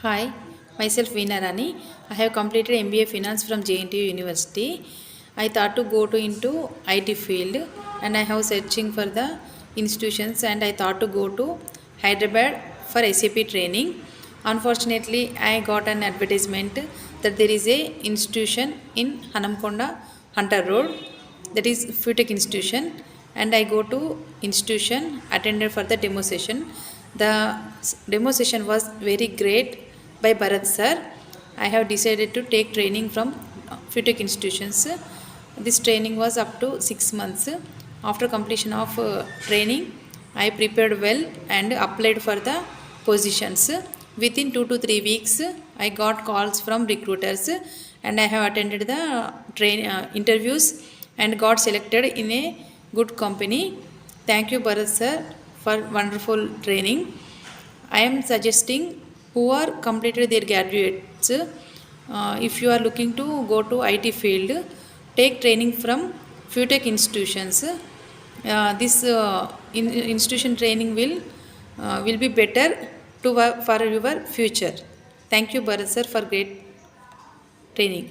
Hi, myself Veena Rani. I have completed MBA Finance from JNTU University. I thought to go to into IT field and I have searching for the institutions and I thought to go to Hyderabad for SAP training. Unfortunately, I got an advertisement that there is a institution in Hanamkonda Hunter Road, that is FuTech institution, and I go to institution, attended for the demo session. The demo session was very great by Bharat sir. I have decided to take training from FuTech institutions. This training was up to 6 months. After completion of training, I prepared well and applied for the positions. Within 2 to 3 weeks, I got calls from recruiters and I have attended the interviews and got selected in a good company. Thank you, Bharat sir, for wonderful training. I am suggesting who are completed their graduates, if you are looking to go to IT field, take training from FuTech institutions. This institution training will be better for your future. Thank you, Bharat sir, for great training.